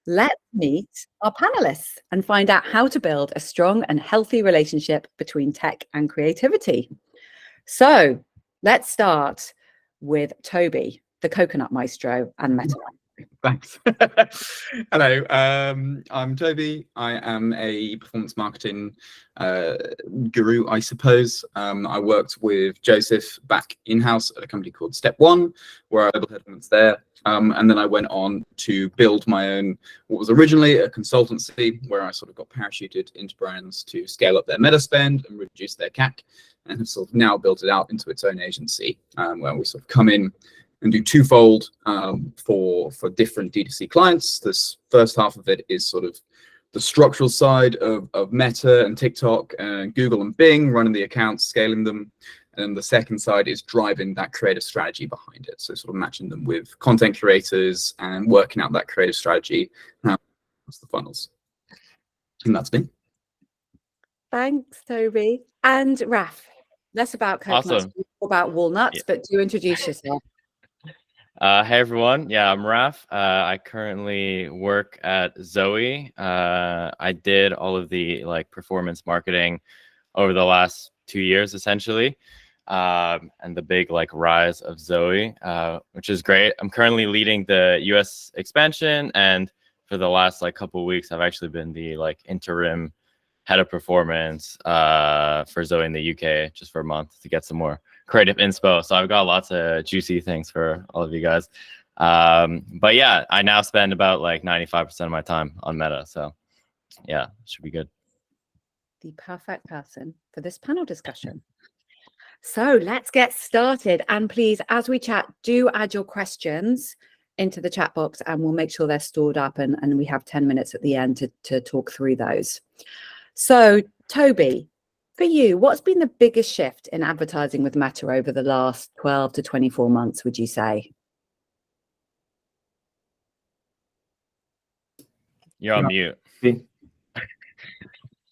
Let's meet our panelists and find out how to build a strong and healthy relationship between tech and creativity. So let's start with Toby, the coconut maestro and Meta. Thanks. Hello, I'm Toby. I am a performance marketing guru, I suppose. I worked with Joseph back in-house at a company called Step One, where I built headphones there. And then I went on to build my own, what was originally a consultancy, where I sort of got parachuted into brands to scale up their meta spend and reduce their CAC, and have sort of now built it out into its own agency, where we sort of come in and do twofold for different D2C clients. This first half of it is sort of the structural side of Meta and TikTok and Google and Bing, running the accounts, scaling them. And the second side is driving that creative strategy behind it. So sort of matching them with content creators and working out that creative strategy across the funnels. And that's me. Thanks, Toby. And Raf, less about coconuts, more about walnuts, but do introduce yourself. Hey everyone, yeah, I'm Raf. I currently work at Zoe. I did all of the performance marketing over the last 2 years essentially, and the big rise of Zoe, which is great. I'm currently leading the US expansion, and for the last couple of weeks, I've actually been the interim head of performance for Zoe in the UK just for a month to get some more creative inspo. So I've got lots of juicy things for all of you guys. But yeah, I now spend about 95% of my time on Meta. So yeah, should be good. The perfect person for this panel discussion. So let's get started. And please, as we chat, do add your questions into the chat box and we'll make sure they're stored up, and we have 10 minutes at the end to talk through those. So Toby, for you, what's been the biggest shift in advertising with Meta over the last 12 to 24 months, would you say? You're on mute.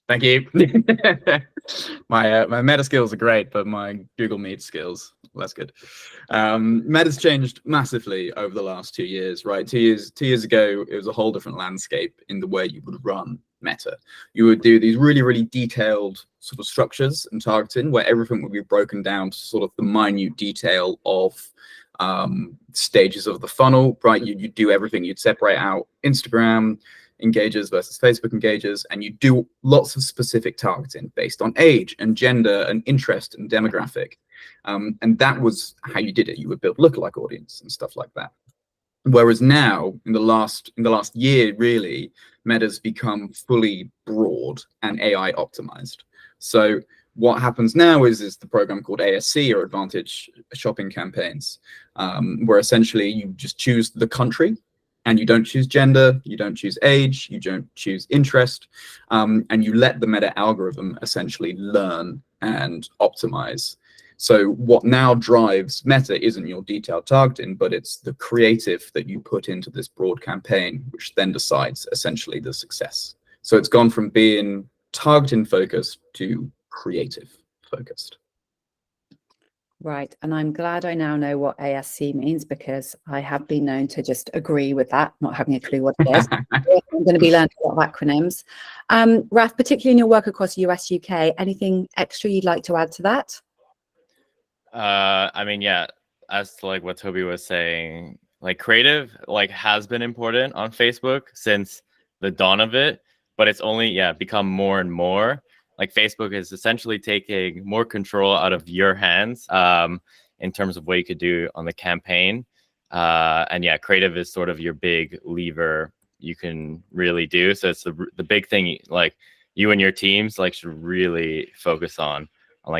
Thank you. My Meta skills are great, but my Google Meet skills, less good. Meta's changed massively over the last 2 years, right? 2 years ago, it was a whole different landscape in the way you would run Meta. You would do these really, really detailed sort of structures and targeting where everything would be broken down to sort of the minute detail of stages of the funnel, right? You'd do everything. You'd separate out Instagram engagers versus Facebook engagers, and you do lots of specific targeting based on age and gender and interest and demographic. And that was how you did it. You would build lookalike audience and stuff like that. Whereas now, in the last year, really, Meta's become fully broad and AI optimized. So what happens now is the program called ASC, or Advantage Shopping Campaigns, where essentially you just choose the country, and you don't choose gender, you don't choose age, you don't choose interest, and you let the Meta algorithm essentially learn and optimize. So what now drives Meta isn't your detailed targeting, but it's the creative that you put into this broad campaign, which then decides essentially the success. So it's gone from being targeting focused to creative focused. Right, and I'm glad I now know what ASC means, because I have been known to just agree with that, not having a clue what it is. I'm going to be learning a lot of acronyms. Raf, particularly in your work across US, UK, anything extra you'd like to add to that? I mean, yeah, as to what Toby was saying, creative has been important on Facebook since the dawn of it, but it's only become more and more. Facebook is essentially taking more control out of your hands in terms of what you could do on the campaign. And yeah, creative is sort of your big lever you can really do. So it's the big thing, you and your teams should really focus on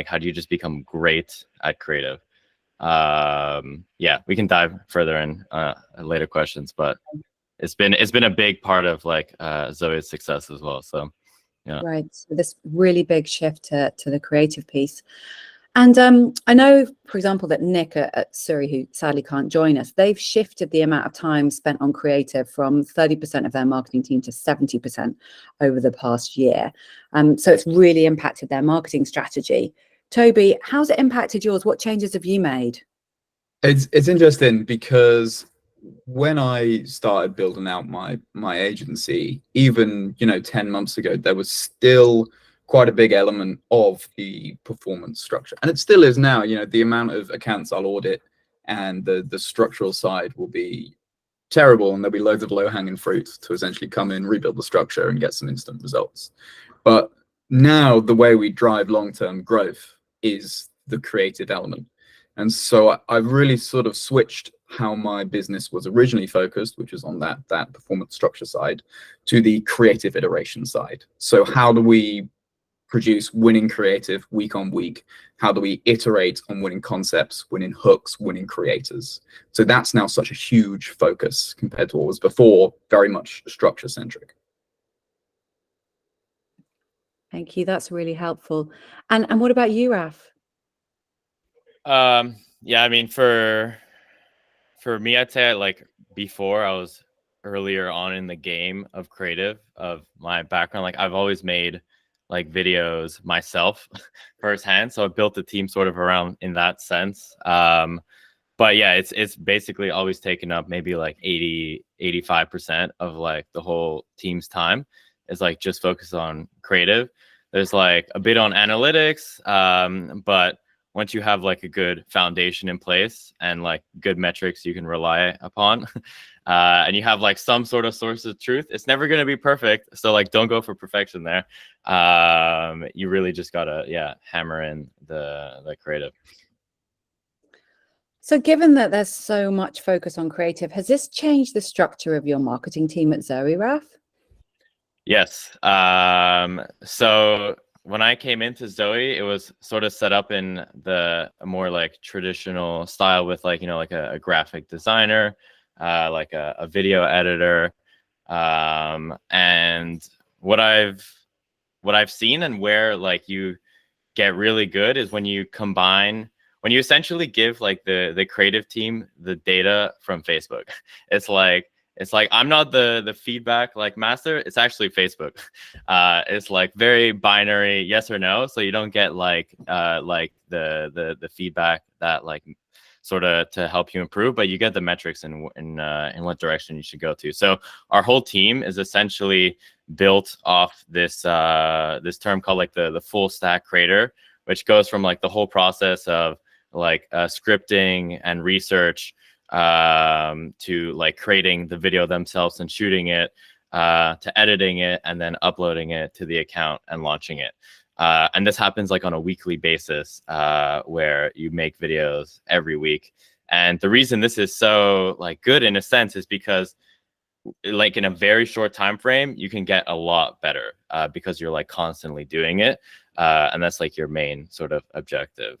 how do you just become great at creative. Yeah, we can dive further in later questions, but it's been a big part of Zoe's success as well. So yeah. Right, so this really big shift to the creative piece. And I know, for example, that Nick at Surrey, who sadly can't join us, they've shifted the amount of time spent on creative from 30% of their marketing team to 70% over the past year. So it's really impacted their marketing strategy. Toby, how's it impacted yours? What changes have you made? It's interesting because when I started building out my agency, even 10 months ago, there was still quite a big element of the performance structure, and it still is now. The amount of accounts I'll audit and the structural side will be terrible, and there'll be loads of low-hanging fruit to essentially come in, rebuild the structure, and get some instant results. But now the way we drive long-term growth is the creative element. And so I've really sort of switched how my business was originally focused, which is on that performance structure side, to the creative iteration side. So how do we produce winning creative week on week? How do we iterate on winning concepts, winning hooks, winning creators? So that's now such a huge focus compared to what was before, very much structure centric. Thank you. That's really helpful. And what about you, Raf? Yeah, I mean, for me, I'd say like before I was earlier on in the game of creative, of my background, like I've always made like videos myself firsthand. So I built the team sort of around in that sense. But yeah, it's basically always taken up maybe like 85% of like the whole team's time is like just focus on creative. There's like a bit on analytics, but once you have like a good foundation in place and like good metrics you can rely upon, and you have like some sort of source of truth, it's never going to be perfect. So like, don't go for perfection there. You really just gotta, hammer in the creative. So given that there's so much focus on creative, has this changed the structure of your marketing team at Zoe, Raf? Yes. So when I came into Zoe, it was sort of set up in the more like traditional style with like, like a graphic designer, like a video editor. And what I've seen and where like you get really good is when you essentially give like the creative team the data from Facebook. It's like I'm not the feedback like master. It's actually Facebook. It's like very binary, yes or no. So you don't get like the feedback that like sort of to help you improve, but you get the metrics in what direction you should go to. So our whole team is essentially built off this term called like the full stack creator, which goes from like the whole process of like scripting and research to like creating the video themselves and shooting it, to editing it and then uploading it to the account and launching it. And this happens like on a weekly basis, where you make videos every week. And the reason this is so like good in a sense is because like in a very short time frame, you can get a lot better, because you're like constantly doing it. And that's like your main sort of objective.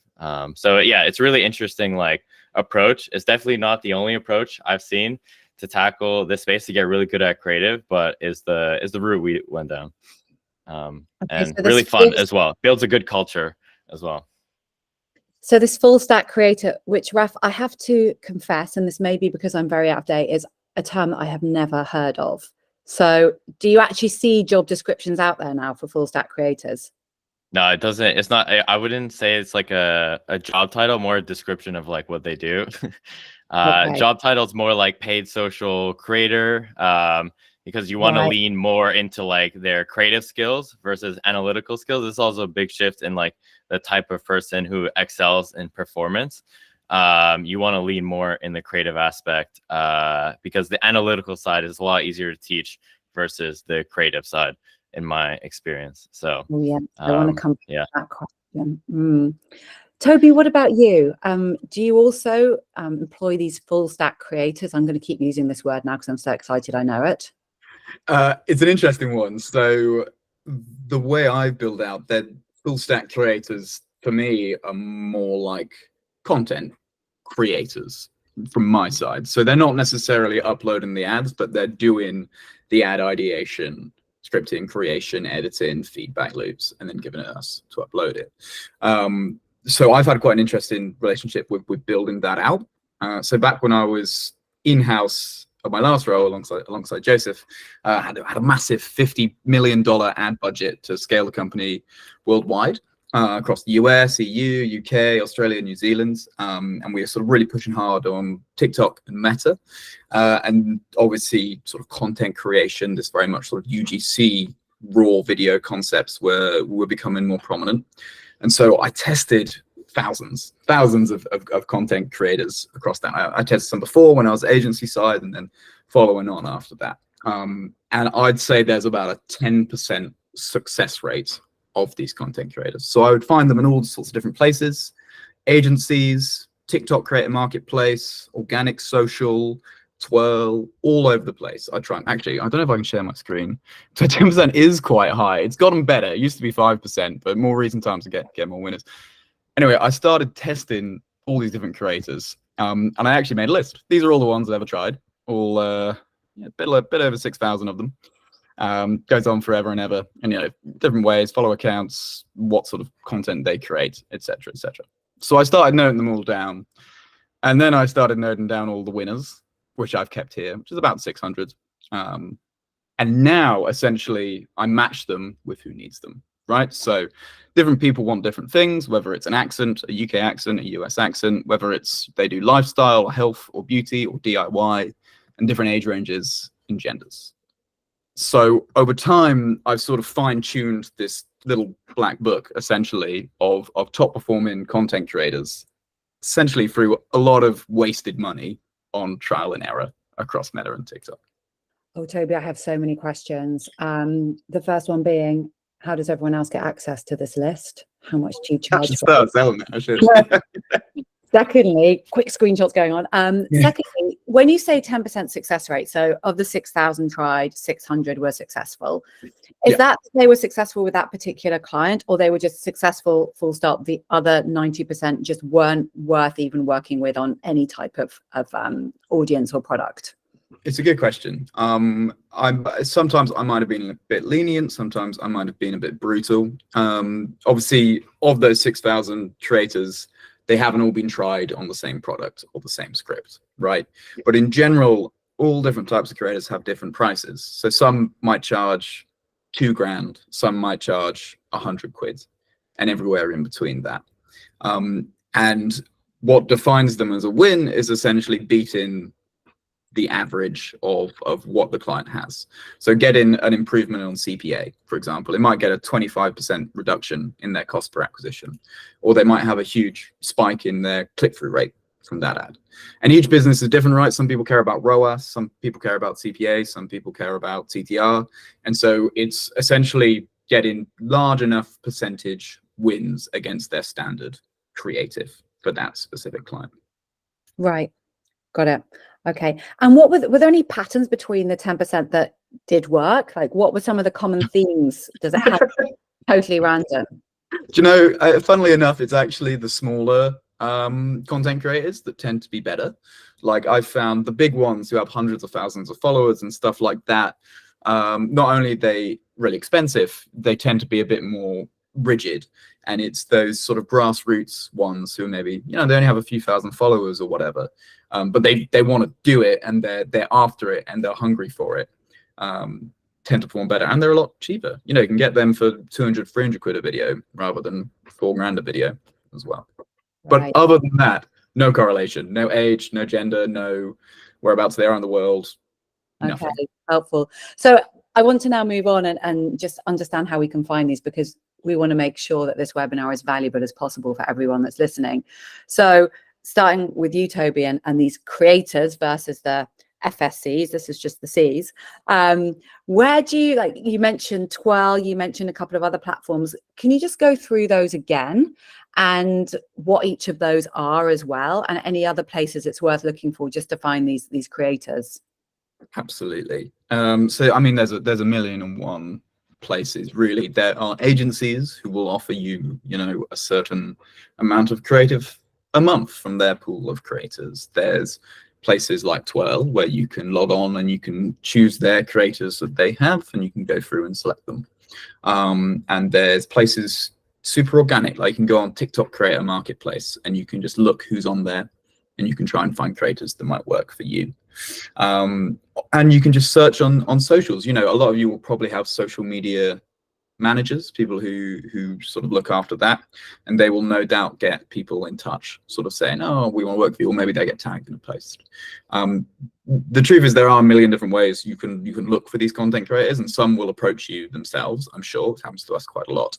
So yeah, it's really interesting like approach. It's definitely not the only approach I've seen to tackle this space to get really good at creative, but is the route we went down. And so really fun as well. Builds a good culture as well. So this full stack creator, which Raf, I have to confess, and this may be because I'm very out of date, is a term that I have never heard of. So do you actually see job descriptions out there now for full stack creators? No, it doesn't. It's not. I wouldn't say it's like a job title, more a description of like what they do. Okay. Job title's more like paid social creator, because you want to lean more into like their creative skills versus analytical skills. It's also a big shift in like the type of person who excels in performance. You want to lean more in the creative aspect, because the analytical side is a lot easier to teach versus the creative side, in my experience. So I want to come to that question. Toby, what about you? Do you also employ these full stack creators? I'm going to keep using this word now because I'm so excited I know it. It's an interesting one. So the way I build out, that full stack creators for me are more like content creators from my side. So they're not necessarily uploading the ads, but they're doing the ad ideation, scripting, creation, editing, feedback loops, and then giving it us to upload it. So I've had quite an interesting relationship with building that out. So back when I was in-house of my last role alongside Joseph, had a massive $50 million ad budget to scale the company worldwide. across the US, EU, UK, Australia, New Zealand. And we're sort of really pushing hard on TikTok and Meta. And obviously sort of content creation, this very much sort of UGC raw video concepts were becoming more prominent. And so I tested thousands of content creators across that. I tested some before when I was agency side, and then following on after that. And I'd say there's about a 10% success rate of these content creators. So I would find them in all sorts of different places: agencies, TikTok creator marketplace, organic social, Twirl, all over the place. I try. Actually, I don't know if I can share my screen. So 10% is quite high. It's gotten better. It used to be 5%, but more recent times to get more winners. Anyway, I started testing all these different creators, and I actually made a list. These are all the ones I've ever tried. All a bit over 6,000 of them. Goes on forever and ever, and different ways, follow accounts, what sort of content they create, etc., etc. So I started noting them all down, and then I started noting down all the winners, which I've kept here, which is about 600. And now essentially I match them with who needs them, right? So different people want different things, whether it's an accent, a UK accent, a US accent, whether it's they do lifestyle, health, or beauty, or DIY, and different age ranges and genders. So over time, I've sort of fine-tuned this little black book, essentially, of top performing content creators, essentially through a lot of wasted money on trial and error across Meta and TikTok. Oh, Toby, I have so many questions. The first one being, how does everyone else get access to this list? How much do you charge? Secondly, quick screenshots going on. Secondly, when you say 10% success rate, so of the 6,000 tried, 600 were successful. Is that they were successful with that particular client, or they were just successful, full stop? The other 90% just weren't worth even working with on any type of audience or product? It's a good question. Sometimes I might have been a bit lenient. Sometimes I might have been a bit brutal. Obviously, of those 6,000 creators, they haven't all been tried on the same product or the same script, right? But in general, all different types of creators have different prices. So some might charge $2,000, some might charge 100 quid, and everywhere in between that. And what defines them as a win is essentially beating the average of what the client has. So getting an improvement on CPA, for example, it might get a 25% reduction in their cost per acquisition, or they might have a huge spike in their click-through rate from that ad. And each business is different, right? Some people care about ROAS, some people care about CPA, some people care about TTR. And so it's essentially getting large enough percentage wins against their standard creative for that specific client. Right. Got it. Okay. And what were there any patterns between the 10% that did work? Like, what were some of the common themes? Does it have totally random? Do you know, funnily enough, it's actually the smaller content creators that tend to be better. Like, I've found the big ones who have hundreds of thousands of followers and stuff like that, not only are they really expensive, they tend to be a bit more rigid. And it's those sort of grassroots ones who maybe, they only have a few thousand followers or whatever, but they want to do it, and they're after it, and they're hungry for it, tend to perform better, and they're a lot cheaper. You can get them for 200, 300 quid a video rather than $4,000 a video as well. But other than that, no correlation, no age, no gender, no whereabouts they are in the world. Nothing. Okay, helpful. So I want to now move on and just understand how we can find these, because we want to make sure that this webinar is valuable as possible for everyone that's listening. So starting with you, Toby, and these creators versus the FSCs, this is just the Cs. Where do you, like, you mentioned Twirl, you mentioned a couple of other platforms. Can you just go through those again and what each of those are as well, and any other places it's worth looking for just to find these creators? Absolutely. So I mean, there's a million and one places, really. There are agencies who will offer you, a certain amount of creative a month from their pool of creators. There's places like Twirl where you can log on and you can choose their creators that they have, and you can go through and select them. And there's places super organic, like you can go on TikTok Creator Marketplace and you can just look who's on there, and you can try and find creators that might work for you. And you can just search on socials. A lot of you will probably have social media managers, people who sort of look after that, and they will no doubt get people in touch, sort of saying, "Oh, we want to work with you," or maybe they get tagged in a post. The truth is, there are a million different ways you can look for these content creators, and some will approach you themselves. I'm sure it happens to us quite a lot.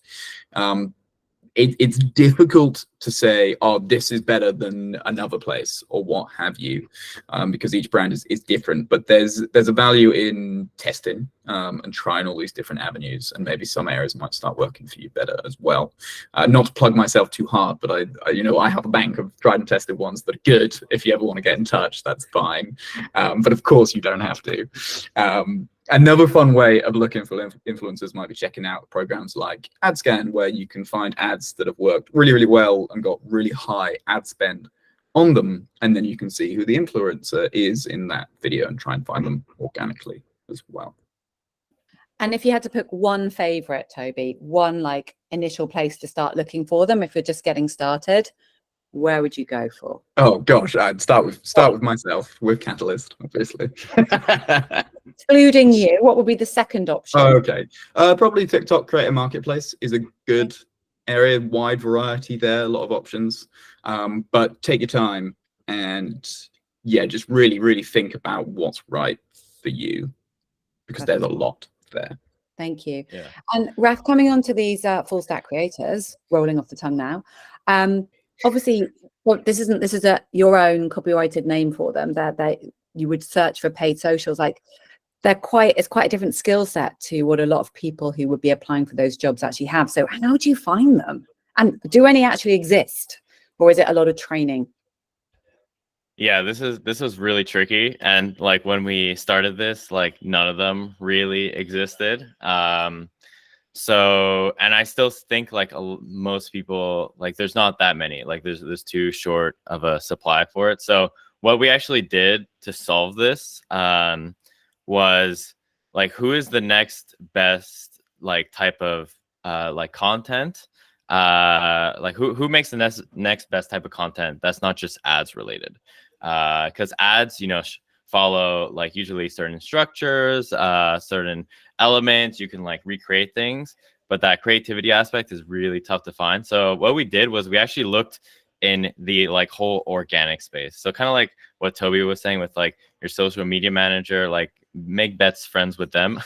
It's difficult to say, oh, this is better than another place or what have you, because each brand is different. But there's a value in testing and trying all these different avenues, and maybe some areas might start working for you better as well. Not to plug myself too hard, but I have a bank of tried and tested ones that are good. If you ever want to get in touch, that's fine. But of course, you don't have to. Another fun way of looking for influencers might be checking out programs like AdScan, where you can find ads that have worked really, really well and got really high ad spend on them. And then you can see who the influencer is in that video and try and find them organically as well. And if you had to pick one favorite, Toby, one like initial place to start looking for them, if you're just getting started, where would you go for? Oh gosh, I'd start with myself, with Catalyst, obviously. Excluding you, what would be the second option? Oh, okay. Probably TikTok Creator Marketplace is a good area, wide variety there, a lot of options. But take your time and yeah, just really, really think about what's right for you, because there's a lot there. Thank you. Yeah. And Raf, coming on to these full stack creators, rolling off the tongue now. Obviously, well, this is your own copyrighted name for them. That you would search for paid socials. Like it's quite a different skill set to what a lot of people who would be applying for those jobs actually have. So how do you find them? And do any actually exist, or is it a lot of training? Yeah, this was really tricky, and like when we started this, like none of them really existed. So, and I still think like most people, like there's not that many, like there's too short of a supply for it. So what we actually did to solve this was like, who is the next best like type of like content? Like who makes the next best type of content that's not just ads related? Because ads, follow like usually certain structures, certain elements. You can like recreate things, but that creativity aspect is really tough to find. So what we did was we actually looked in the like whole organic space. So kind of like what Toby was saying with like your social media manager, like make best friends with them.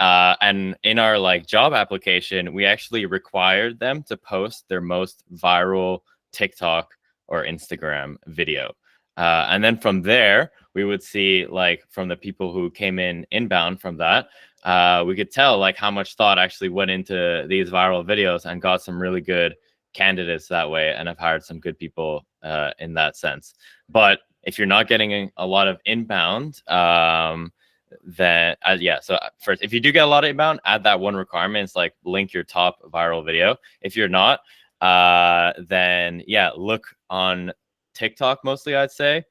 And in our like job application, we actually required them to post their most viral TikTok or Instagram video. And then from there, we would see like from the people who came in inbound from that, we could tell like how much thought actually went into these viral videos, and got some really good candidates that way, and have hired some good people in that sense. But if you're not getting a lot of inbound, then so first, if you do get a lot of inbound, add that one requirement. It's like link your top viral video. If you're not, then yeah, look on TikTok mostly, I'd say.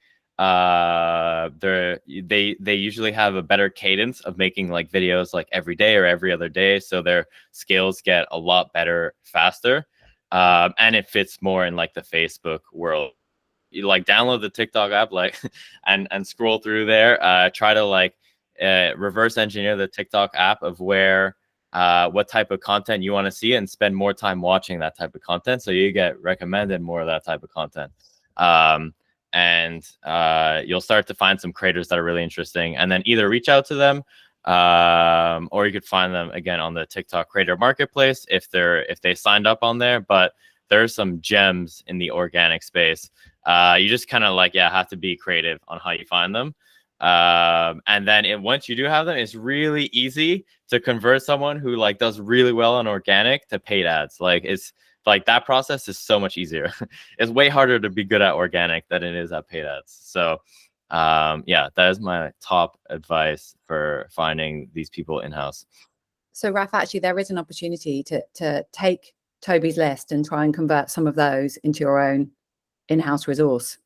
They usually have a better cadence of making like videos like every day or every other day, so their skills get a lot better faster, and it fits more in like the Facebook world. You like download the TikTok app, like and scroll through there, try to like reverse engineer the TikTok app of where what type of content you want to see, and spend more time watching that type of content, so you get recommended more of that type of content. And you'll start to find some creators that are really interesting, and then either reach out to them, or you could find them again on the TikTok Creator Marketplace if they signed up on there. But there's some gems in the organic space. You just kind of like have to be creative on how you find them. And then once you do have them, it's really easy to convert someone who like does really well on organic to paid ads. Like it's like that process is so much easier. It's way harder to be good at organic than it is at paid ads. So that is my top advice for finding these people in-house. So Raf, actually there is an opportunity to take Toby's list and try and convert some of those into your own in-house resource.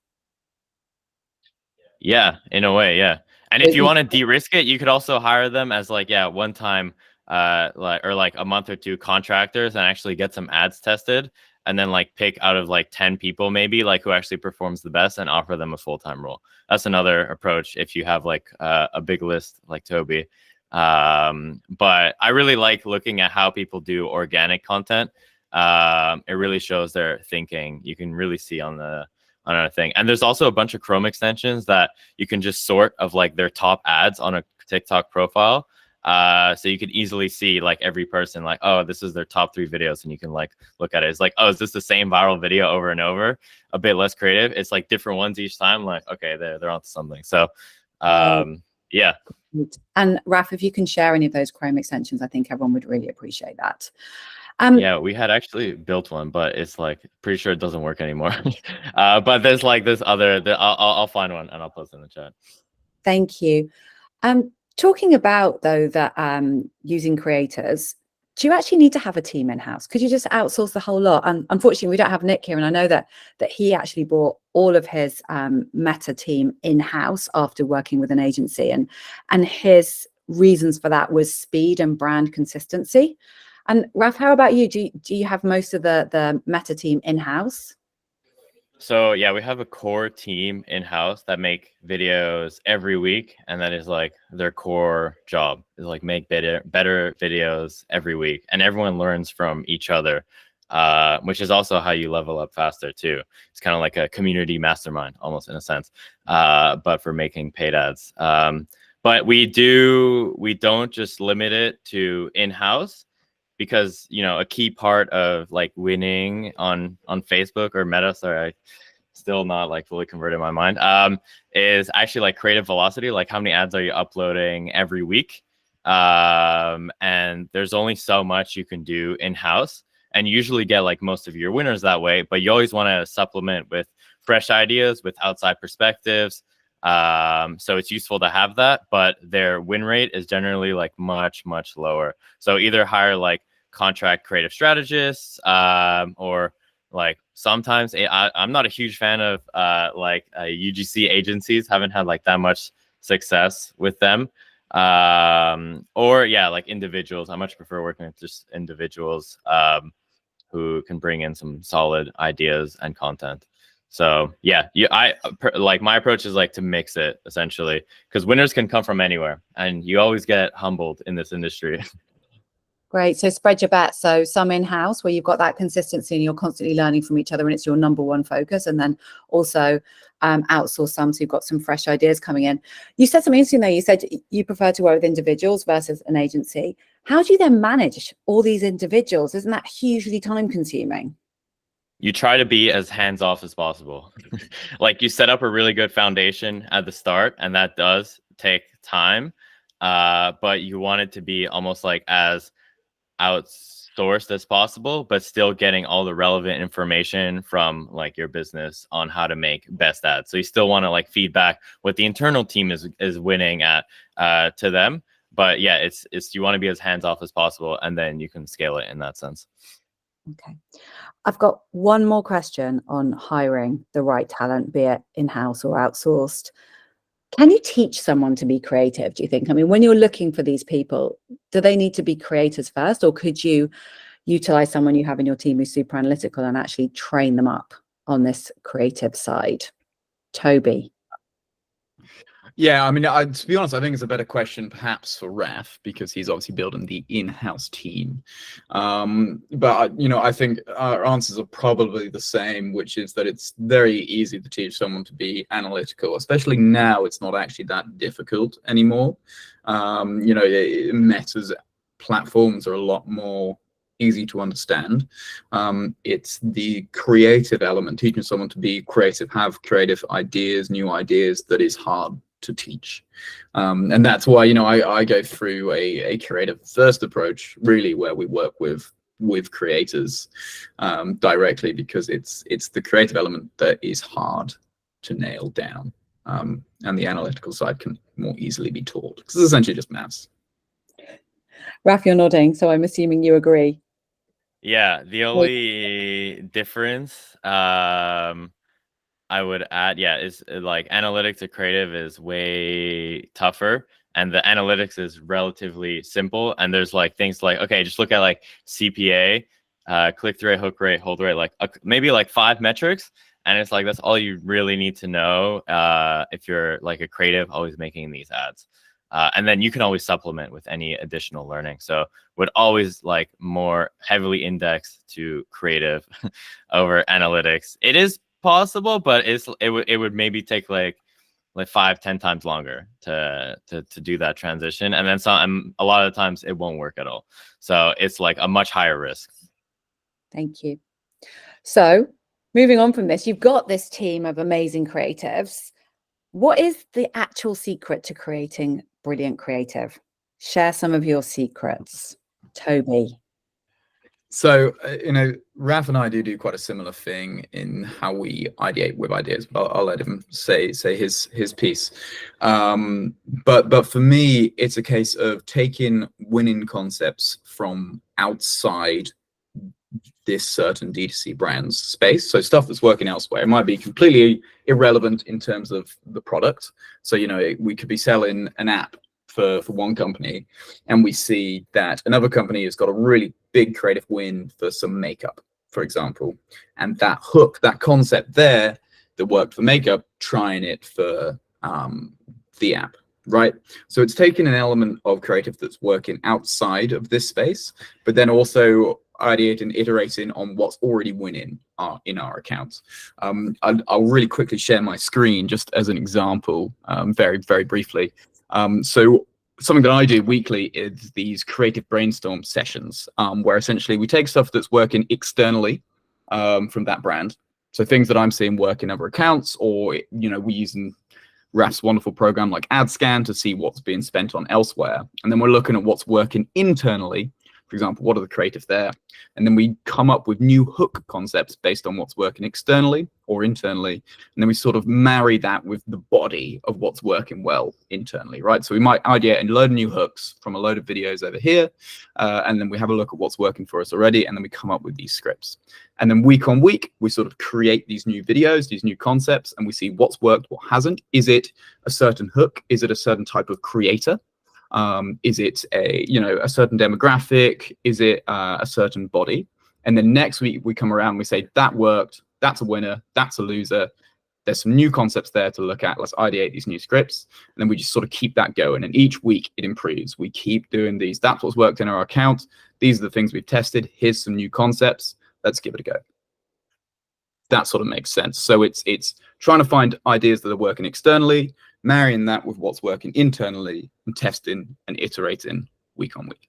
Yeah, in a way, yeah. And if you want to de-risk it, you could also hire them as like one time like a month or two contractors, and actually get some ads tested, and then like pick out of like 10 people maybe like who actually performs the best, and offer them a full-time role. That's another approach if you have like a big list like Toby. But I really like looking at how people do organic content. It really shows their thinking. You can really see on a thing. And there's also a bunch of Chrome extensions that you can just sort of like their top ads on a TikTok profile. So you can easily see like every person, like, oh, this is their top 3 videos, and you can like look at it. It's like, oh, is this the same viral video over and over? A bit less creative. It's like different ones each time. Like, okay, they're onto something. So yeah. And Raf, if you can share any of those Chrome extensions, I think everyone would really appreciate that. Yeah, we had actually built one, but it's like pretty sure it doesn't work anymore. But there's like this other. I'll find one and I'll post it in the chat. Thank you. Talking about though that using creators, do you actually need to have a team in-house? Could you just outsource the whole lot? And unfortunately, we don't have Nick here, and I know that he actually brought all of his Meta team in-house after working with an agency, and his reasons for that was speed and brand consistency. And Raf, how about you? Do you have most of the Meta team in-house? So yeah, we have a core team in-house that make videos every week, and that is like their core job, is like make better videos every week, and everyone learns from each other, which is also how you level up faster too. It's kind of like a community mastermind almost in a sense, but for making paid ads. But we don't just limit it to in-house, because, you know, a key part of like winning on Facebook or Meta, sorry, I still not like fully converted my mind, is actually like creative velocity. Like how many ads are you uploading every week? And there's only so much you can do in-house, and you usually get like most of your winners that way, but you always want to supplement with fresh ideas, with outside perspectives. So it's useful to have that, but their win rate is generally like much lower. So either hire like contract creative strategists, or like sometimes I'm not a huge fan of UGC agencies. Haven't had like that much success with them, or yeah, like individuals. I much prefer working with just individuals who can bring in some solid ideas and content. So yeah, like my approach is like to mix it essentially, because winners can come from anywhere, and you always get humbled in this industry. Great. So spread your bets. So some in-house where you've got that consistency and you're constantly learning from each other, and it's your number one focus. And then also outsource some, so you've got some fresh ideas coming in. You said something interesting there. You said you prefer to work with individuals versus an agency. How do you then manage all these individuals? Isn't that hugely time consuming? You try to be as hands-off as possible. Like you set up a really good foundation at the start, and that does take time. But you want it to be almost like as outsourced as possible, but still getting all the relevant information from like your business on how to make best ads. So you still want to like feedback what the internal team is winning at to them. But yeah, it's you want to be as hands-off as possible, and then you can scale it in that sense. Okay. I've got one more question on hiring the right talent, be it in-house or outsourced. Can you teach someone to be creative, do you think? I mean, when you're looking for these people, do they need to be creators first, or could you utilize someone you have in your team who's super analytical and actually train them up on this creative side? Toby. Yeah, I mean, to be honest, I think it's a better question perhaps for Raf, because he's obviously building the in-house team. But, you know, I think our answers are probably the same, which is that it's very easy to teach someone to be analytical, especially now. It's not actually that difficult anymore. You know, Meta's platforms are a lot more easy to understand. It's the creative element, teaching someone to be creative, have creative ideas, new ideas, that is hard to teach. And that's why, you know, I go through a creative first approach, really, where we work with creators directly, because it's the creative element that is hard to nail down, and the analytical side can more easily be taught, because it's essentially just maths. Raf, you're nodding, so I'm assuming you agree. Yeah, the only difference I would add, yeah, is like analytics to creative is way tougher, and the analytics is relatively simple. And there's like things like, okay, just look at like CPA, click-through rate, hook rate, hold rate, like maybe like 5 metrics. And it's like, that's all you really need to know if you're like a creative always making these ads. And then you can always supplement with any additional learning. So would always like more heavily index to creative over analytics. It is possible, but it would maybe take like 5-10 times longer to do that transition. And then a lot of the times it won't work at all. So it's like a much higher risk. Thank you. So moving on from this, you've got this team of amazing creatives. What is the actual secret to creating brilliant creative? Share some of your secrets, Toby. So, Raf and I do quite a similar thing in how we ideate with ideas. I'll let him say his piece. But for me, it's a case of taking winning concepts from outside this certain D2C brand's space. So stuff that's working elsewhere. It might be completely irrelevant in terms of the product. So, we could be selling an app for one company, and we see that another company has got a really big creative win for some makeup, for example. And that hook, that concept there that worked for makeup, trying it for the app, right? So it's taking an element of creative that's working outside of this space, but then also ideating, iterating on what's already winning in our accounts. I'll really quickly share my screen just as an example, very, very briefly. So something that I do weekly is these creative brainstorm sessions, where essentially we take stuff that's working externally from that brand. So things that I'm seeing work in other accounts, or, we're using Raf's wonderful program like AdScan to see what's being spent on elsewhere. And then we're looking at what's working internally. For example, what are the creative there? And then we come up with new hook concepts based on what's working externally or internally. And then we sort of marry that with the body of what's working well internally, right? So we might ideate a load of new hooks from a load of videos over here. And then we have a look at what's working for us already. And then we come up with these scripts. And then week on week, we sort of create these new videos, these new concepts, and we see what's worked, what hasn't. Is it a certain hook? Is it a certain type of creator? Is it a certain demographic? Is it a certain body? And then next week we come around and we say that worked, that's a winner, that's a loser. There's some new concepts there to look at. Let's ideate these new scripts. And then we just sort of keep that going. And each week it improves. We keep doing these. That's what's worked in our account. These are the things we've tested. Here's some new concepts. Let's give it a go. That sort of makes sense. So it's trying to find ideas that are working externally, marrying that with what's working internally, and testing and iterating week on week.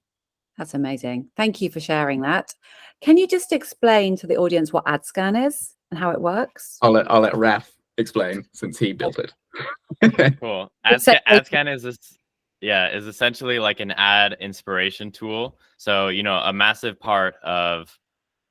That's amazing. Thank you for sharing that. Can you just explain to the audience what AdScan is and how it works? I'll let Raf explain since he built it. Cool. AdScan is essentially like an ad inspiration tool. So, a massive part of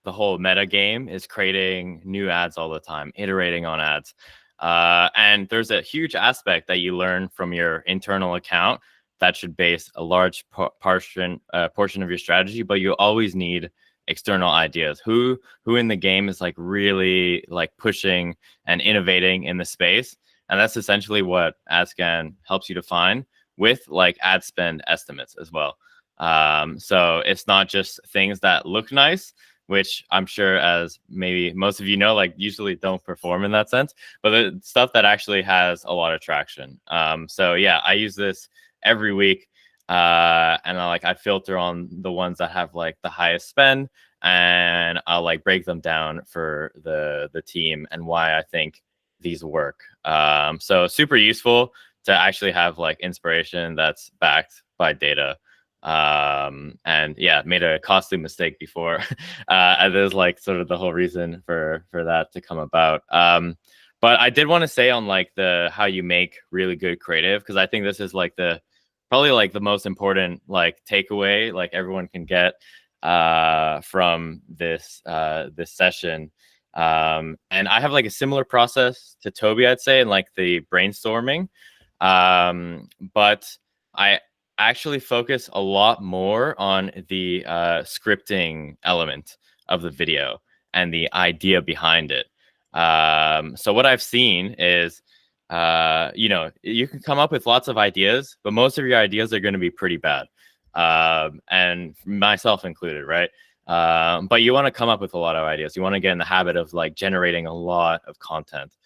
the whole meta game is creating new ads all the time, iterating on ads. And there's a huge aspect that you learn from your internal account that should base a large portion of your strategy, but you always need external ideas. Who in the game is like really like pushing and innovating in the space? And that's essentially what AdScan helps you to find with like ad spend estimates as well. So it's not just things that look nice, which I'm sure, as maybe most of you know, like usually don't perform in that sense, but the stuff that actually has a lot of traction. So yeah, I use this every week, and I filter on the ones that have like the highest spend, and I'll like break them down for the team and why I think these work. So super useful to actually have like inspiration that's backed by data. And yeah, made a costly mistake before. And there's like sort of the whole reason for that to come about. But I did want to say on like how you make really good creative, because I think this is like probably like the most important like takeaway like everyone can get from this session. And I have like a similar process to Toby, I'd say, in like the brainstorming. But I actually focus a lot more on the scripting element of the video and the idea behind it. So what I've seen is, you can come up with lots of ideas, but most of your ideas are going to be pretty bad, and myself included, right? But you want to come up with a lot of ideas. You want to get in the habit of like generating a lot of content.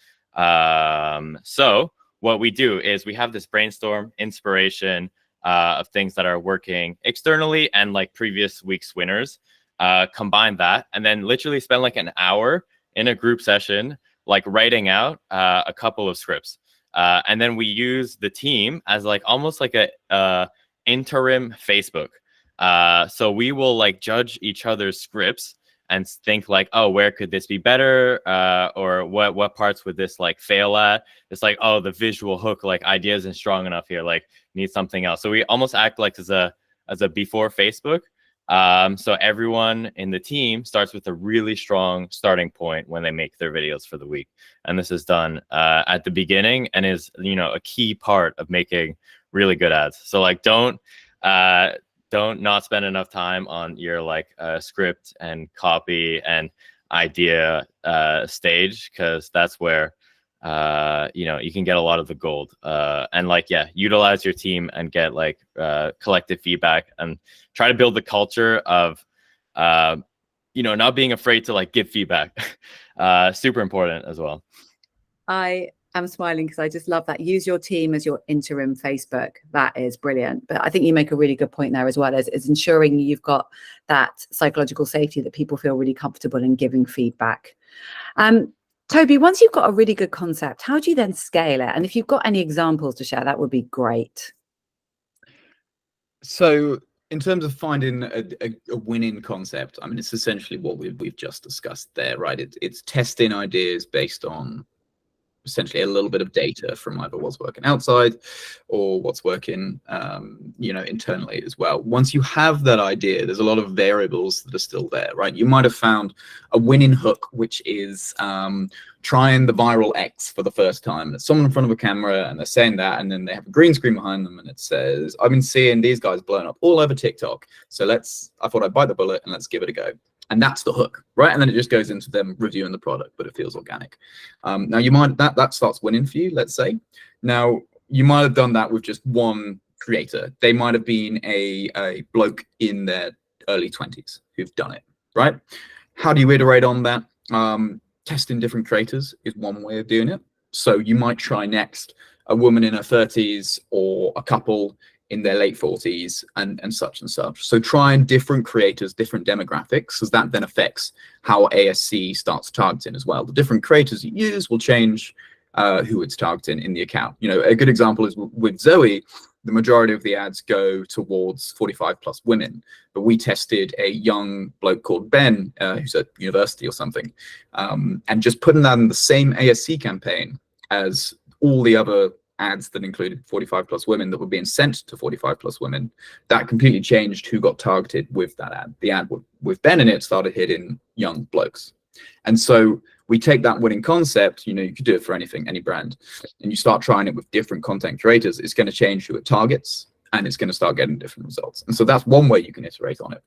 So what we do is we have this brainstorm inspiration of things that are working externally and like previous week's winners, combine that, and then literally spend like an hour in a group session, like writing out a couple of scripts. And then we use the team as like almost like a interim Facebook. So we will like judge each other's scripts and think like, oh, where could this be better? Or what parts would this like fail at? It's like, oh, the visual hook like idea isn't strong enough here, like need something else. So we almost act like as a before Facebook. So everyone in the team starts with a really strong starting point when they make their videos for the week. And this is done at the beginning and is, a key part of making really good ads. So like, don't not spend enough time on your like script and copy and idea stage, because that's where you can get a lot of the gold, and like, utilize your team and get like collective feedback and try to build the culture of not being afraid to like give feedback. Super important as well. I'm smiling because I just love that. Use your team as your interim Facebook. That is brilliant. But I think you make a really good point there as well, as ensuring you've got that psychological safety, that people feel really comfortable in giving feedback. Toby, once you've got a really good concept, how do you then scale it? And if you've got any examples to share, that would be great. So in terms of finding a winning concept, I mean, it's essentially what we've just discussed there, right? It's testing ideas based on essentially a little bit of data from either what's working outside or what's working internally as well. Once you have that idea, there's a lot of variables that are still there, right? You might have found a winning hook, which is trying the viral X for the first time. There's someone in front of a camera and they're saying that, and then they have a green screen behind them and it says, I've been seeing these guys blown up all over TikTok, so I thought I'd bite the bullet and let's give it a go. And that's the hook, right? And then it just goes into them reviewing the product, but it feels organic. Now you might, that starts winning for you, let's say. Now you might have done that with just one creator. They might have been a bloke in their early 20s who've done it, right? How do you iterate on that? Testing different creators is one way of doing it. So you might try next a woman in her 30s or a couple in their late 40s and such and such. So trying different creators, different demographics, because that then affects how ASC starts targeting as well. The different creators you use will change who it's targeting in the account. A good example is with Zoe, the majority of the ads go towards 45 plus women, but we tested a young bloke called Ben, who's at university or something, and just putting that in the same ASC campaign as all the other ads that included 45 plus women that were being sent to 45 plus women, that completely changed who got targeted with that ad. The ad with Ben in it started hitting young blokes. And so we take that winning concept, you could do it for anything, any brand, and you start trying it with different content creators. It's going to change who it targets and it's going to start getting different results. And so that's one way you can iterate on it.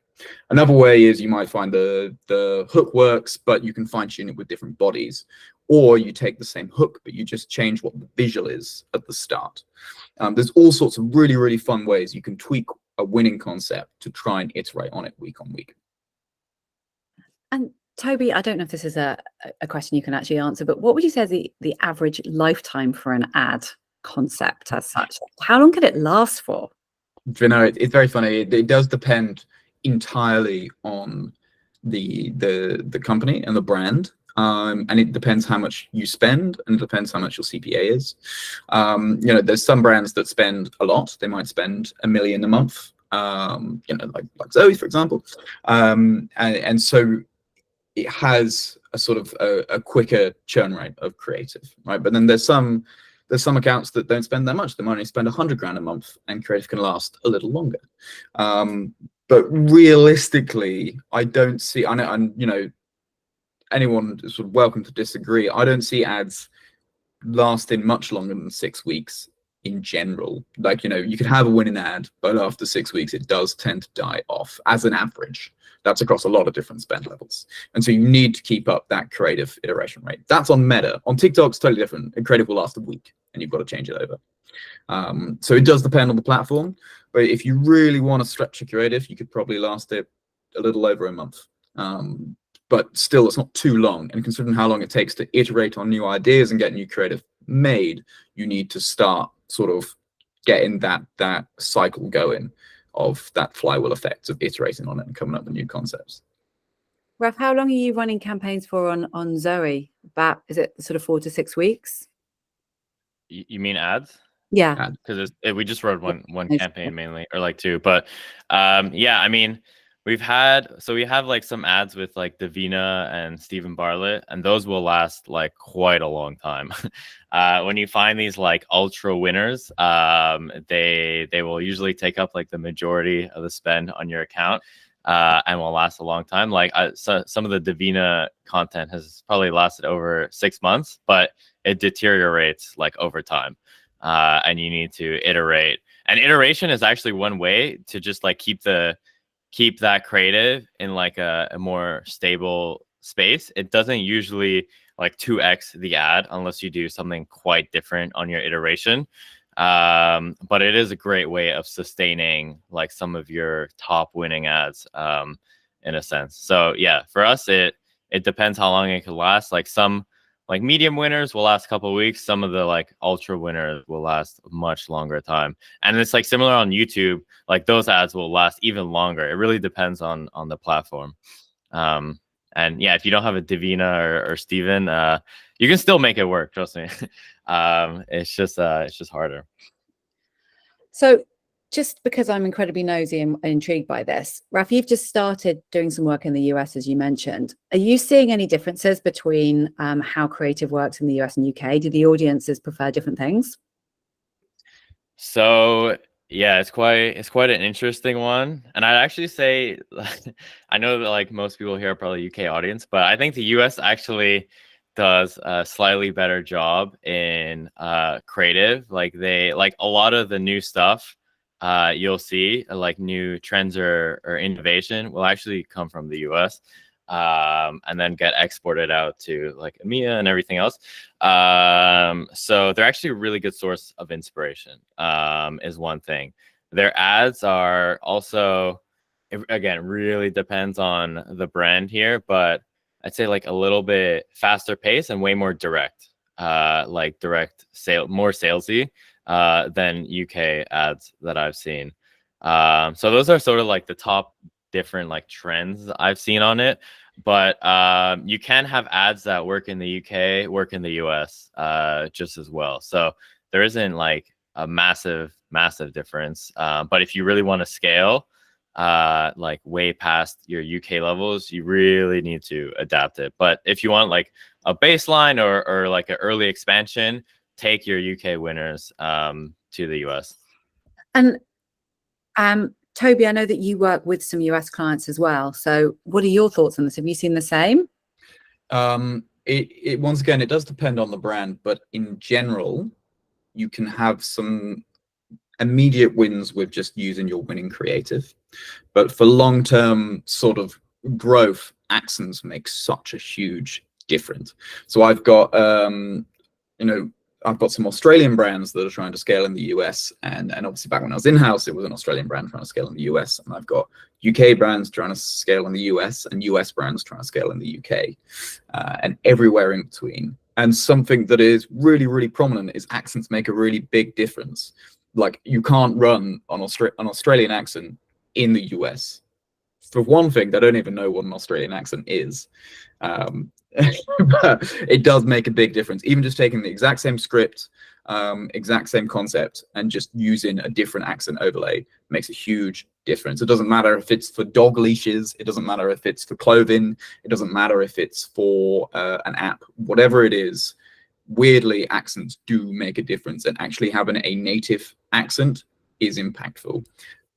Another way is you might find the hook works, but you can fine tune it with different bodies. Or you take the same hook, but you just change what the visual is at the start. There's all sorts of really, really fun ways you can tweak a winning concept to try and iterate on it week on week. And Toby, I don't know if this is a question you can actually answer, but what would you say is the average lifetime for an ad concept as such? How long could it last for? It's very funny. It does depend entirely on the company and the brand. And it depends how much you spend, and it depends how much your CPA is. There's some brands that spend a lot. They might spend $1 million a month, like Zoe, for example. And so it has a sort of a quicker churn rate of creative, right? But then there's some accounts that don't spend that much. They might only spend $100,000 a month, and creative can last a little longer. But realistically, I don't see, anyone is sort of welcome to disagree. I don't see ads lasting much longer than 6 weeks in general. Like, you could have a winning ad, but after 6 weeks, it does tend to die off as an average. That's across a lot of different spend levels. And so you need to keep up that creative iteration rate. That's on Meta. On TikTok, it's totally different. A creative will last a week and you've got to change it over. So it does depend on the platform. But if you really want to stretch a creative, you could probably last it a little over a month. But still, it's not too long. And considering how long it takes to iterate on new ideas and get new creative made, you need to start sort of getting that cycle going of that flywheel effect of iterating on it and coming up with new concepts. Raf, how long are you running campaigns for on Zoe? About, is it sort of 4 to 6 weeks? You mean ads? Yeah. Because we just wrote one Nice. campaign mainly, or like 2. But yeah, I mean, we have like some ads with like Davina and Stephen Bartlett, and those will last like quite a long time. When you find these like ultra winners, they will usually take up like the majority of the spend on your account, and will last a long time. Like so some of the Davina content has probably lasted over 6 months, but it deteriorates like over time, and you need to iterate. And iteration is actually one way to just like keep that creative in like a more stable space. It doesn't usually like 2x the ad unless you do something quite different on your iteration. But it is a great way of sustaining like some of your top winning ads, in a sense. So yeah, for us, it depends how long it could last. Like some like medium winners will last a couple of weeks. Some of the like ultra winners will last a much longer time. And it's like similar on YouTube, like those ads will last even longer. It really depends on the platform. And yeah, if you don't have a Davina or Steven, you can still make it work. Trust me. It's just harder. So just because I'm incredibly nosy and intrigued by this, Raf, you've just started doing some work in the US, as you mentioned. Are you seeing any differences between how creative works in the US and UK? Do the audiences prefer different things? So yeah, it's quite an interesting one. And I'd actually say, I know that like most people here are probably UK audience, but I think the US actually does a slightly better job in creative. Like they like a lot of the new stuff you'll see like new trends or innovation will actually come from the US, and then get exported out to like EMEA and everything else. So they're actually a really good source of inspiration, is one thing. Their ads are also, again, really depends on the brand here, but I'd say like a little bit faster pace and way more direct, like direct sale, more salesy than UK ads that I've seen. So those are sort of like the top different like trends I've seen on it. But you can have ads that work in the UK, work in the US just as well. So there isn't like a massive difference. But if you really want to scale like way past your UK levels, you really need to adapt it. But if you want like a baseline or like an early expansion, take your UK winners to the US. And Toby, I know that you work with some US clients as well. So what are your thoughts on this? Have you seen the same? It once again, it does depend on the brand, but in general, you can have some immediate wins with just using your winning creative. But for long-term sort of growth, accents make such a huge difference. So I've got I've got some Australian brands that are trying to scale in the US, and obviously back when I was in-house, it was an Australian brand trying to scale in the US, and I've got UK brands trying to scale in the US and US brands trying to scale in the UK, and everywhere in between. And something that is really, really prominent is accents make a really big difference. Like you can't run an Australian accent in the US. For one thing, they don't even know what an Australian accent is. But it does make a big difference. Even just taking the exact same script, exact same concept, and just using a different accent overlay makes a huge difference. It doesn't matter if it's for dog leashes, it doesn't matter if it's for clothing, it doesn't matter if it's for an app, whatever it is. Weirdly, accents do make a difference, and actually having a native accent is impactful.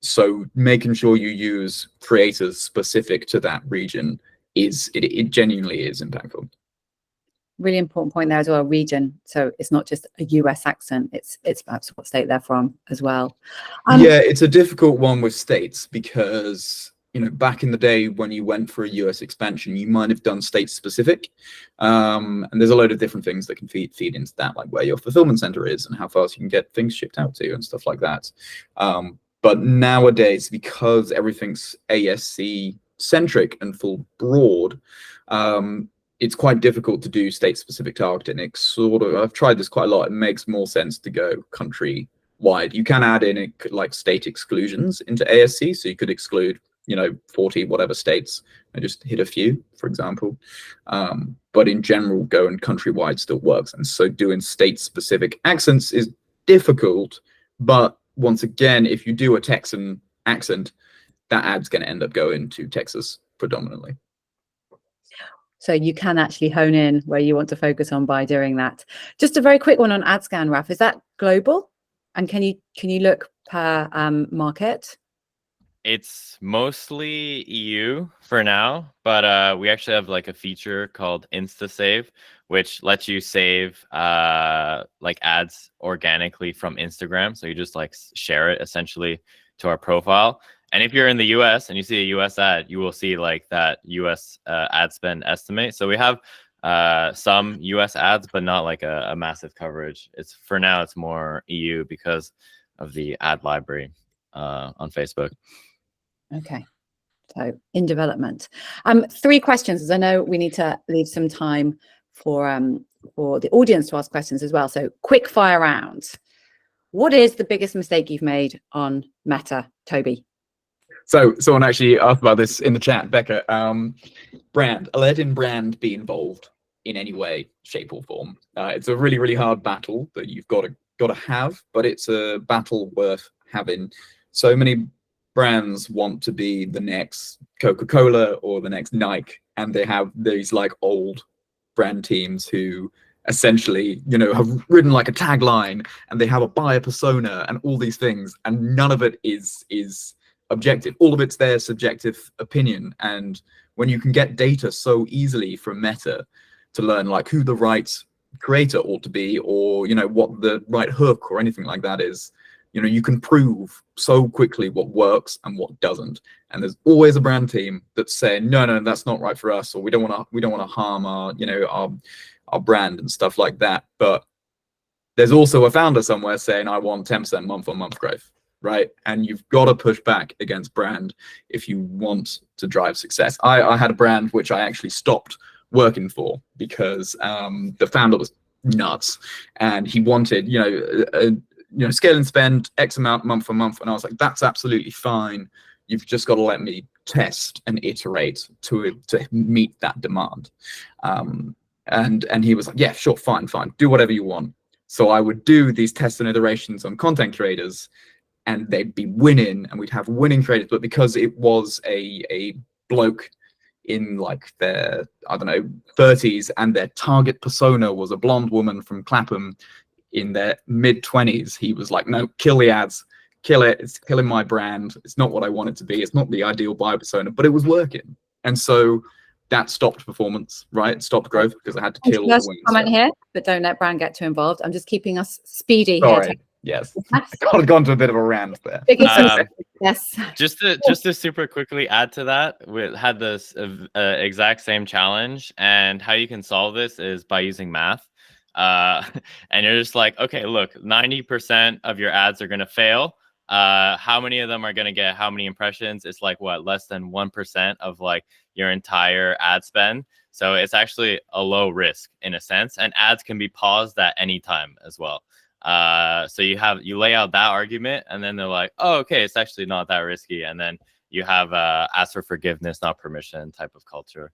So making sure you use creators specific to that region it genuinely is impactful. Really important point there as well, region. So it's not just a US accent, it's perhaps what state they're from as well. Yeah, it's a difficult one with states because, you know, back in the day when you went for a US expansion, you might have done state specific. And there's a load of different things that can feed into that, like where your fulfillment center is and how fast you can get things shipped out to and stuff like that. But nowadays, because everything's ASC centric and full broad, it's quite difficult to do state-specific targeting. I've tried this quite a lot. It makes more sense to go country-wide. You can add in like state exclusions into ASC, so you could exclude 40 whatever states and just hit a few, for example. But in general, going countrywide still works. And so doing state-specific accents is difficult. But once again, if you do a Texan accent, that ad's going to end up going to Texas predominantly. So you can actually hone in where you want to focus on by doing that. Just a very quick one on AdScan, Raf. Is that global? And can you look per market? It's mostly EU for now, but we actually have like a feature called InstaSave, which lets you save like ads organically from Instagram. So you just like share it essentially to our profile. And if you're in the US and you see a US ad, you will see like that US ad spend estimate. So we have some US ads, but not like a massive coverage. For now, it's more EU because of the ad library on Facebook. Okay, so in development. 3 questions, as I know we need to leave some time for the audience to ask questions as well. So quick fire round. What is the biggest mistake you've made on Meta, Toby? So someone actually asked about this in the chat, Becca. Letting brand be involved in any way, shape, or form. It's a really, really hard battle that you've got to have, but it's a battle worth having. So many brands want to be the next Coca-Cola or the next Nike, and they have these like old brand teams who essentially, have written like a tagline, and they have a buyer persona and all these things, and none of it is objective. All of it's their subjective opinion. And when you can get data so easily from Meta to learn like who the right creator ought to be, or what the right hook or anything like that is, you can prove so quickly what works and what doesn't. And there's always a brand team that's saying, no, that's not right for us, or we don't want to harm our brand and stuff like that. But there's also a founder somewhere saying, I want 10% month-on-month growth, right? And you've got to push back against brand if you want to drive success. I had a brand which I actually stopped working for because the founder was nuts, and he wanted, scale and spend X amount month for month. And I was like, that's absolutely fine. You've just got to let me test and iterate to meet that demand. And he was like, yeah, sure, fine, do whatever you want. So I would do these tests and iterations on content creators, and they'd be winning, and we'd have winning creators. But because it was a bloke in like their, 30s, and their target persona was a blonde woman from Clapham in their mid-20s, he was like, no, kill the ads, kill it. It's killing my brand. It's not what I want it to be. It's not the ideal buyer persona, but it was working. And so that stopped performance, right? It stopped growth because I had to kill all the winning comment stuff. here, but don't let brand get too involved. I'm just keeping us speedy Sorry. here. Yes, I've gone to a bit of a rant there. Yes. Just to super quickly add to that, we had this exact same challenge, and how you can solve this is by using math. And you're just like, okay, look, 90% of your ads are going to fail. How many of them are going to get how many impressions? It's like what, less than 1% of like your entire ad spend. So it's actually a low risk in a sense, and ads can be paused at any time as well. So you lay out that argument, and then they're like, oh, okay, it's actually not that risky. And then you have ask for forgiveness, not permission type of culture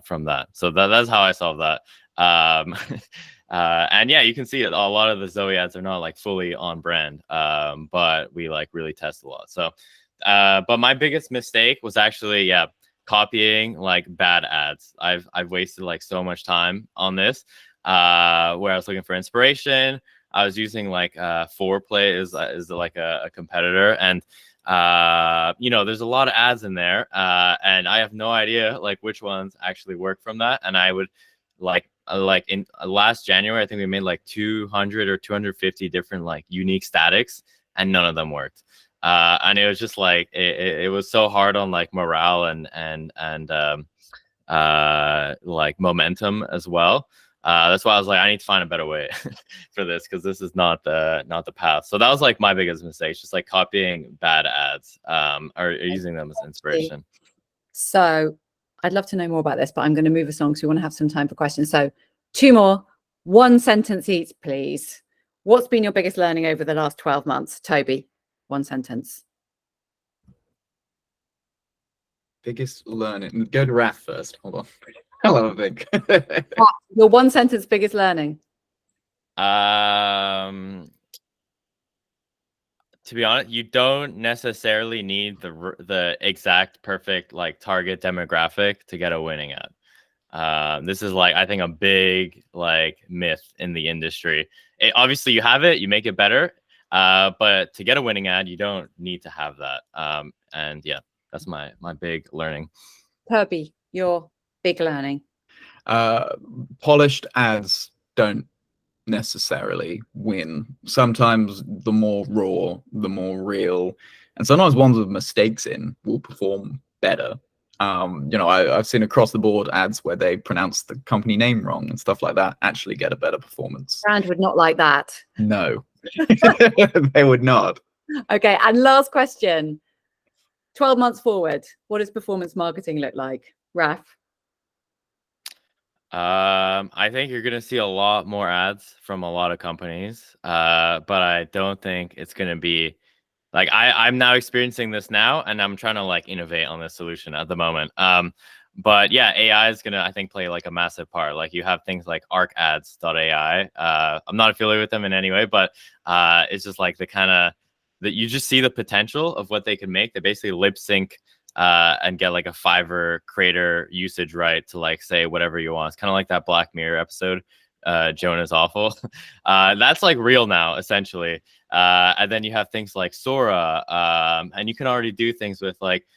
from that. So that's how I solve that. And yeah, you can see it. A lot of the Zoe ads are not like fully on brand, but we like really test a lot. So, but my biggest mistake was actually, copying like bad ads. I've wasted like so much time on this, where I was looking for inspiration. I was using like Foreplay is like a competitor, and there's a lot of ads in there, and I have no idea like which ones actually work from that. And I would like in last January, I think we made like 200 or 250 different like unique statics, and none of them worked. And it was just like it was so hard on like morale and like momentum as well. That's why I was like, I need to find a better way for this, because this is not the path. So that was like my biggest mistake, just like copying bad ads, or using them as inspiration. So I'd love to know more about this, but I'm going to move us on because we want to have some time for questions. So 2 more, 1 sentence each, please. What's been your biggest learning over the last 12 months? Toby, 1 sentence. Biggest learning. Go to Raf first. Hold on. I'll have a think. Your 1 sentence biggest learning. To be honest, you don't necessarily need the exact perfect like target demographic to get a winning ad. This is like, I think, a big like myth in the industry. Obviously you have it, you make it better, but to get a winning ad, you don't need to have that. And yeah, that's my big learning. Toby, your big learning. Polished ads don't necessarily win. Sometimes the more raw, the more real, and sometimes ones with mistakes in will perform better. I've seen across the board ads where they pronounce the company name wrong and stuff like that actually get a better performance. Brand would not like that. No, they would not. Okay, and last question. 12 months forward, what does performance marketing look like? Raf? I think you're gonna see a lot more ads from a lot of companies, but I don't think it's gonna be like I'm now experiencing this now, and I'm trying to like innovate on this solution at the moment. But yeah, AI is gonna, I think, play like a massive part. Like you have things like ArcAds.ai. I'm not affiliated with them in any way, but it's just like the kind of that you just see the potential of what they can make. They basically lip sync and get like a Fiverr creator usage right to like say whatever you want. It's kind of like that Black Mirror episode, Jonah's Awful. That's like real now, essentially. And then you have things like Sora, and you can already do things with like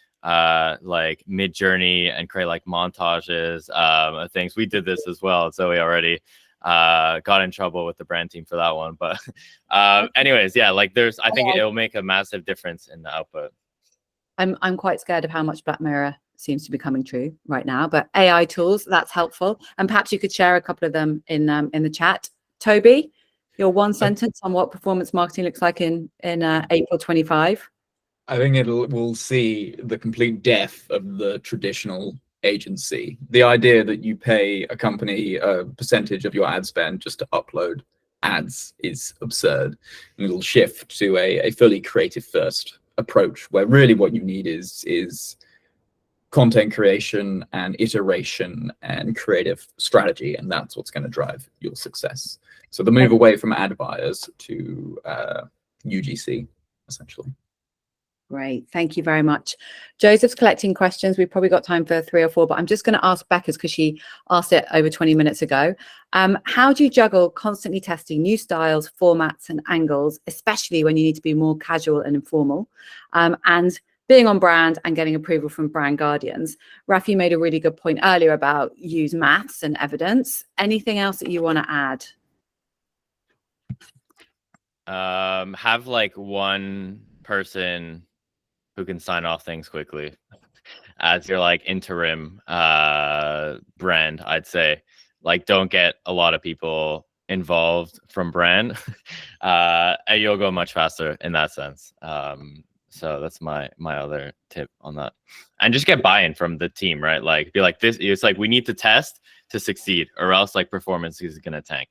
Mid-Journey and create like montages, things. We did this as well, so we already got in trouble with the brand team for that one. But anyways, yeah, like I think it'll make a massive difference in the output. I'm quite scared of how much Black Mirror seems to be coming true right now, but AI tools, that's helpful. And perhaps you could share a couple of them in the chat. Toby, your 1 sentence on what performance marketing looks like in April 25. I think we'll see the complete death of the traditional agency. The idea that you pay a company a percentage of your ad spend just to upload ads is absurd. And it'll shift to a fully creative first approach, where really what you need is content creation and iteration and creative strategy, and that's what's going to drive your success. So the move away from ad buyers to UGC, essentially. Great, thank you very much. Joseph's collecting questions. We've probably got time for 3 or 4, but I'm just going to ask Becca's because she asked it over 20 minutes ago. How do you juggle constantly testing new styles, formats, and angles, especially when you need to be more casual and informal, and being on brand and getting approval from brand guardians? Rafi made a really good point earlier about use maths and evidence. Anything else that you want to add? Have like one person who can sign off things quickly as your like interim brand. I'd say like don't get a lot of people involved from brand, and you'll go much faster in that sense. So that's my other tip on that. And just get buy-in from the team, right? Like be like, this, it's like we need to test to succeed, or else like performance is gonna tank.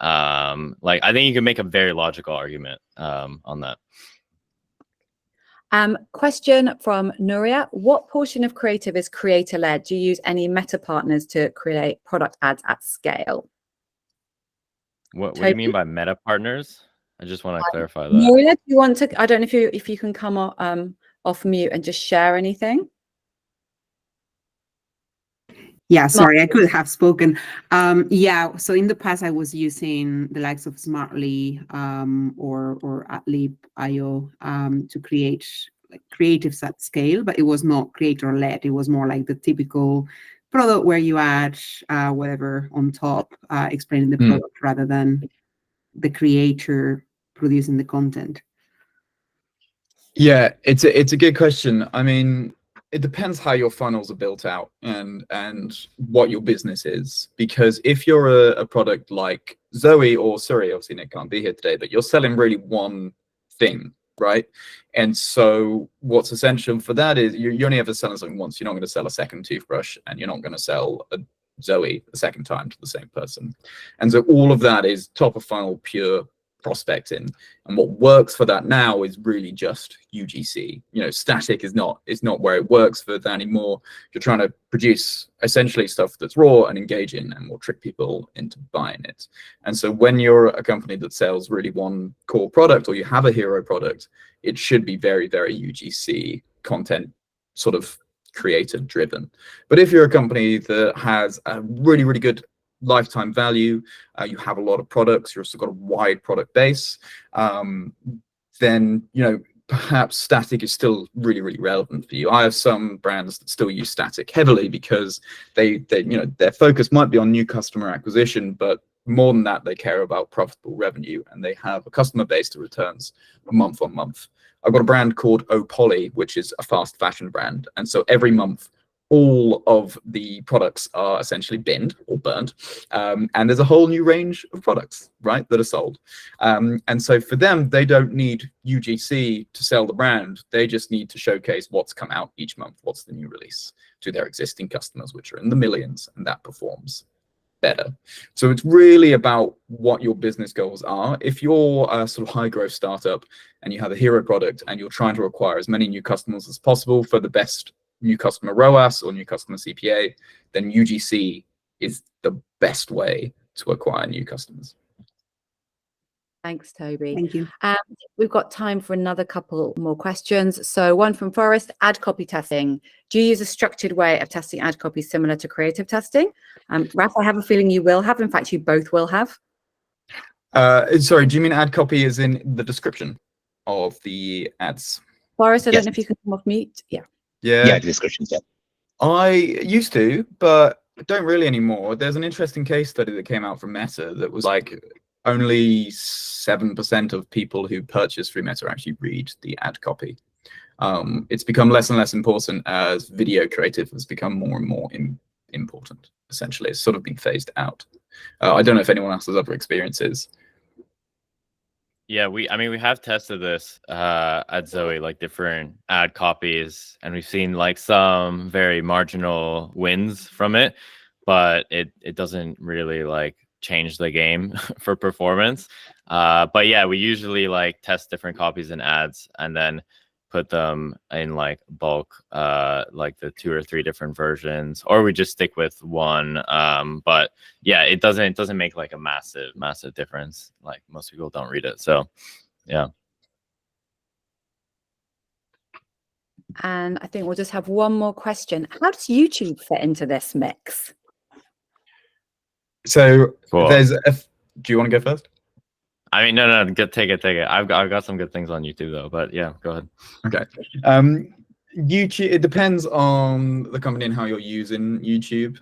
Like I think you can make a very logical argument on that. Question from Nuria. What portion of creative is creator-led? Do you use any meta partners to create product ads at scale? What do you mean by meta partners? I just want to clarify that. Nuria, do you want to, I don't know if you can come off mute and just share anything? Yeah, sorry, I could have spoken. Yeah, so in the past I was using the likes of Smartly or Adlib.io to create like creatives at scale, but it was not creator-led. It was more like the typical product where you add whatever on top, explaining the product rather than the creator producing the content. Yeah, it's a good question. I mean, it depends how your funnels are built out and what your business is. Because if you're a product like Zoe or Suri, obviously Nick can't be here today, but you're selling really one thing, right? And so what's essential for that is you only ever sell something once. You're not going to sell a second toothbrush, and you're not going to sell a Zoe the second time to the same person. And so all of that is top of funnel pure prospecting. And what works for that now is really just UGC. Static is not where it works for that anymore. You're trying to produce essentially stuff that's raw and engaging and will trick people into buying it. And so when you're a company that sells really one core product, or you have a hero product, it should be very, very UGC content sort of creator driven. But if you're a company that has a really, really good lifetime value, you have a lot of products, you've also got a wide product base, then perhaps static is still really, really relevant for you. I have some brands that still use static heavily because they their focus might be on new customer acquisition, but more than that, they care about profitable revenue, and they have a customer base that returns month on month. I've got a brand called Opoly, which is a fast fashion brand, and so every month all of the products are essentially binned or burnt, and there's a whole new range of products, right, that are sold. And so for them, they don't need UGC to sell the brand. They just need to showcase what's come out each month, what's the new release to their existing customers, which are in the millions, and that performs better. So it's really about what your business goals are. If you're a sort of high growth startup and you have a hero product and you're trying to acquire as many new customers as possible for the best new customer ROAS or new customer CPA, then UGC is the best way to acquire new customers. Thanks, Toby. Thank you. We've got time for another couple more questions. So one from Forrest, ad copy testing. Do you use a structured way of testing ad copy similar to creative testing? Raf, I have a feeling you will have. In fact, you both will have. Sorry, do you mean ad copy is in the description of the ads? Forrest, I Yes. don't know if you can come off mute. Yeah. Yeah, the descriptions. Yeah. I used to, but don't really anymore. There's an interesting case study that came out from Meta that was like only 7% of people who purchase through Meta actually read the ad copy. It's become less and less important as video creative has become more and more important. Essentially, it's sort of been phased out. I don't know if anyone else has other experiences. Yeah, we have tested this at Zoe, like different ad copies, and we've seen like some very marginal wins from it, but it doesn't really like change the game for performance. But yeah, we usually like test different copies and ads and then put them in like bulk, like the 2 or 3 different versions, or we just stick with one. But yeah, it doesn't make like a massive difference. Like most people don't read it. So yeah. And I think we'll just have one more question. How does YouTube fit into this mix? So Cool. do you want to go first? I mean, no, take it. I've got some good things on YouTube though, but yeah, go ahead. Okay. YouTube, it depends on the company and how you're using YouTube.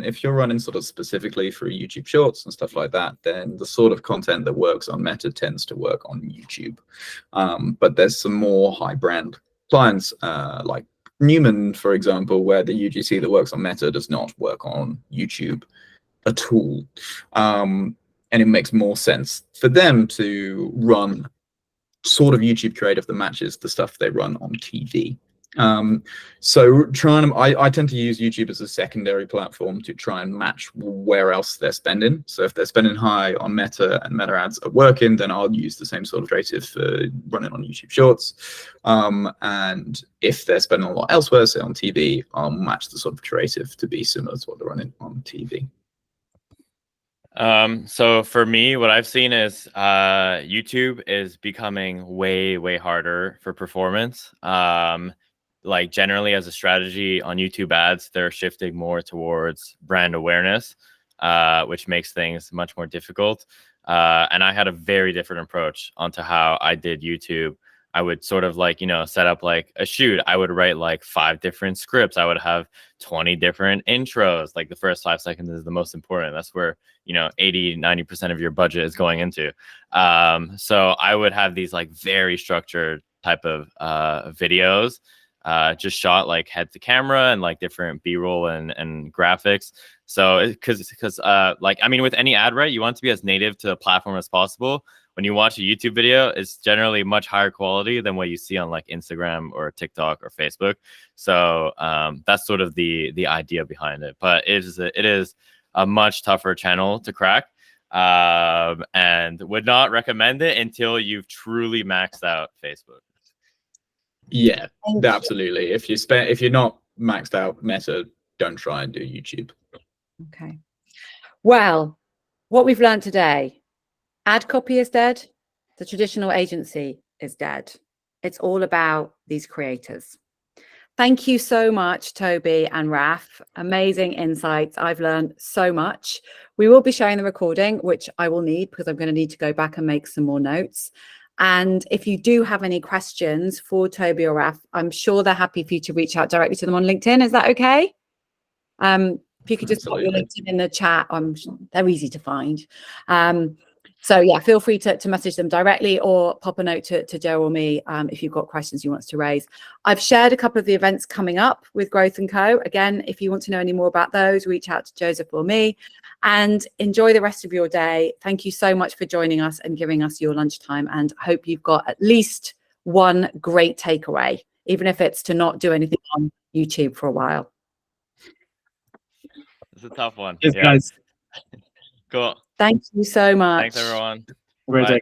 If you're running sort of specifically for YouTube Shorts and stuff like that, then the sort of content that works on Meta tends to work on YouTube. But there's some more high brand clients like Newman, for example, where the UGC that works on Meta does not work on YouTube at all. And it makes more sense for them to run sort of YouTube creative that matches the stuff they run on TV. So I tend to use YouTube as a secondary platform to try and match where else they're spending. So if they're spending high on Meta and Meta ads are working, then I'll use the same sort of creative for running on YouTube Shorts. And if they're spending a lot elsewhere, say on TV, I'll match the sort of creative to be similar to what they're running on TV. So for me, what I've seen is YouTube is becoming way harder for performance. Like generally as a strategy on YouTube ads, they're shifting more towards brand awareness, which makes things much more difficult. And I had a very different approach onto how I did YouTube. I would sort of like, set up like a shoot. I would write like 5 different scripts. I would have 20 different intros. Like the first 5 seconds is the most important. That's where, 80-90% of your budget is going into. So I would have these like very structured type of videos. just shot like head to camera and like different B-roll and graphics. So because like, I mean, with any ad, right, you want it to be as native to the platform as possible. When you watch a YouTube video, it's generally much higher quality than what you see on like Instagram or TikTok or Facebook. So that's sort of the idea behind it. But it is a much tougher channel to crack, and would not recommend it until you've truly maxed out Facebook. Yeah, Thank you. absolutely. If you're not maxed out Meta, don't try and do YouTube. Okay. Well, what we've learned today, ad copy is dead. The traditional agency is dead. It's all about these creators. Thank you so much, Toby and Raf. Amazing insights. I've learned so much. We will be sharing the recording, which I will need because I'm going to need to go back and make some more notes. And if you do have any questions for Toby or Raf, I'm sure they're happy for you to reach out directly to them on LinkedIn. Is that okay? If you could just put your Absolutely. LinkedIn in the chat, they're easy to find. So yeah, feel free to message them directly or pop a note to Joe or me if you've got questions you want us to raise. I've shared a couple of the events coming up with Growth & Co. Again, if you want to know any more about those, reach out to Joseph or me, and enjoy the rest of your day. Thank you so much for joining us and giving us your lunchtime, and hope you've got at least one great takeaway, even if it's to not do anything on YouTube for a while. It's a tough one. Yes, Yeah. guys. Cool. Thank you so much. Thanks, everyone. Great Bye. day.